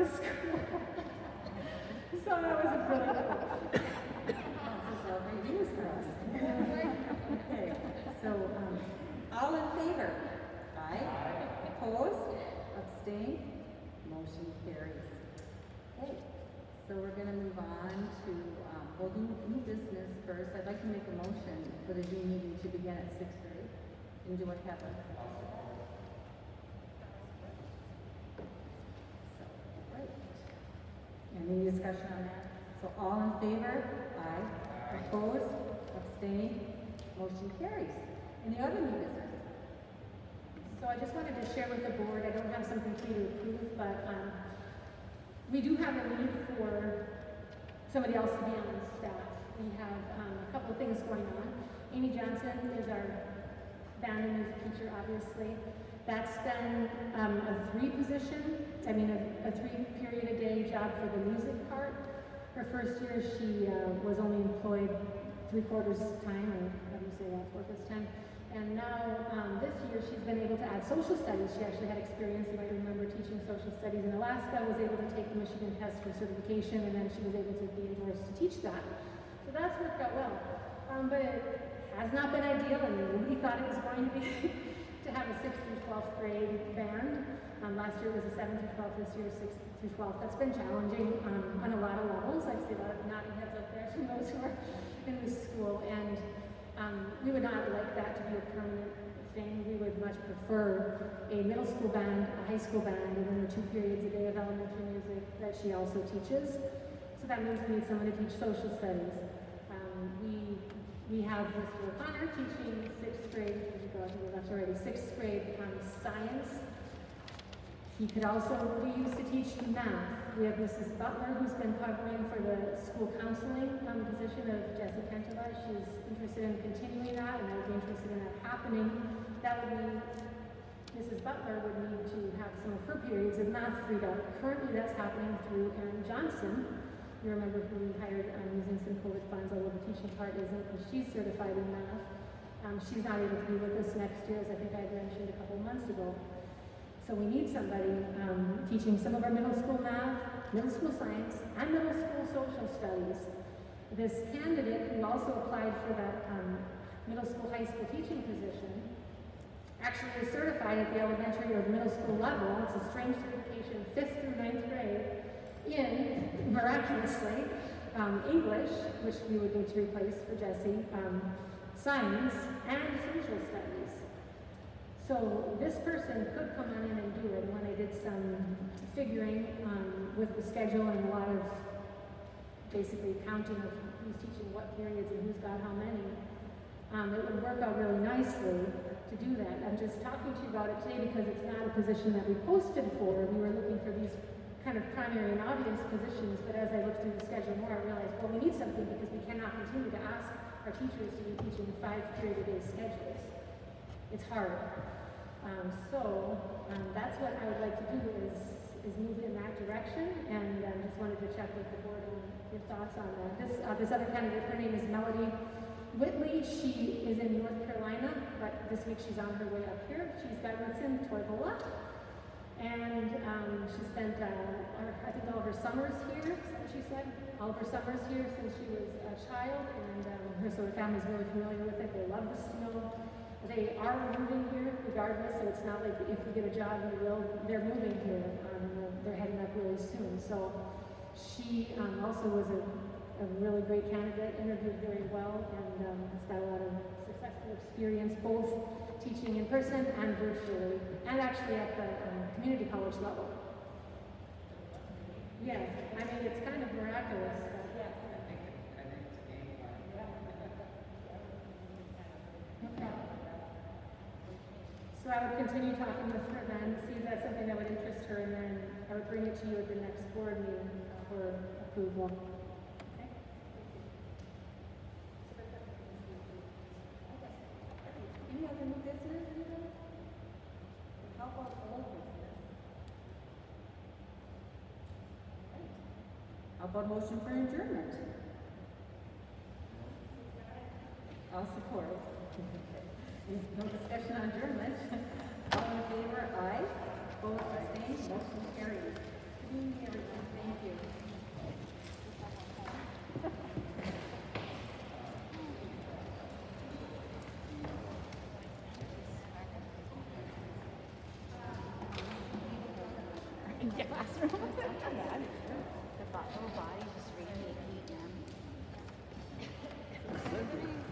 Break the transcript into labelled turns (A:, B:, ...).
A: the school. So that was a brilliant one.
B: This is all great news for us.
A: Okay, so,
B: All in favor? Aye. Opposed? Abstained? Motion carries. Okay, so we're going to move on to, we'll do new business first. I'd like to make a motion for the June meeting to begin at 6:30. And do what happens. So, right. Any discussion on that? So all in favor? Aye. Opposed? Abstained? Motion carries. Any other new business?
A: so I just wanted to share with the board, I don't have something for you to approve, but, we do have a need for somebody else to be on the staff. We have, a couple of things going on. Amy Johnson is our band and music teacher, obviously. That's been a three period a day job for the music part. Her first year, she was only employed 3/4 time, or how do you say that, 4/5 time? And now, this year, she's been able to add social studies. She actually had experience, you might remember, teaching social studies in Alaska, was able to take the Michigan test for certification, and then she was able to be endorsed to teach that. So that's worked out well. But it has not been ideal, and nobody thought it was going to be to have a 6th through 12th grade band. Last year it was a 7th through 12th, this year 6th through 12th. That's been challenging on a lot of levels. I see a lot of nodding heads up there from those who are in the school, and we would not like that to be a permanent thing. We would much prefer a middle school band, a high school band, and then the 2 periods a day of elementary music that she also teaches. So that means we need someone to teach social studies. We have Mr. O'Connor teaching 6th grade, that's already 6th grade science. He could also be used to teach math. We have Mrs. Butler, who's been covering for the school counseling position of Jessie Kentova. She's interested in continuing that, and I would be interested in that happening. That would mean Mrs. Butler would need to have some of her periods of math freed up. Currently, that's happening through Erin Johnson. You remember who we hired using some COVID funds, although the teaching part isn't, because she's certified in math. She's not able to be with us next year, as I think I had mentioned a couple months ago. So we need somebody teaching some of our middle school math, middle school science, and middle school social studies. This candidate, who also applied for that middle school, high school teaching position, actually is certified at the elementary or middle school level. It's a strange certification, 5th through 9th grade, in, miraculously, English, which we would need to replace for Jessie, science, and social studies. So this person could come on in and do it. When I did some figuring with the schedule and a lot of basically counting of who's teaching what periods and who's got how many, it would work out really nicely to do that. I'm just talking to you about it today because it's not a position that we posted for. We were looking for these kind of primary and obvious positions, but as I looked through the schedule more, I realized, well, we need something because we cannot continue to ask our teachers to be teaching 5 period a day schedules. It's hard. That's what I would like to do is move in that direction, and just wanted to check with the board on your thoughts on that. This other candidate, her name is Melody Whitley. She is in North Carolina, but this week she's on her way up here. She's got roots in Toivola, and she spent, I think, all of her summers here, is that what she said? All of her summers here since she was a child, and her sort of family's really familiar with it. They love the snow. They are moving here regardless, so it's not like if we get a job, they're moving here. They're heading up really soon. So she also was a really great candidate, interviewed very well, and has got a lot of successful experience, both teaching in person and virtually, and actually at the community college level. Yes, I mean, it's kind of miraculous. But yes.
C: I think it's a game plan.
A: Okay. So I would continue talking with her then, see if that's something that would interest her, and then I would bring it to you at the next board meeting for approval. Okay?
B: Any other new business? How about old business? How about motion for adjournment? I'll support. No discussion on adjournment. All in favor, aye. Opposed, abstained, motion carries. Thank you.
D: Yeah, classroom. It's not too bad. The little body just really neat, man.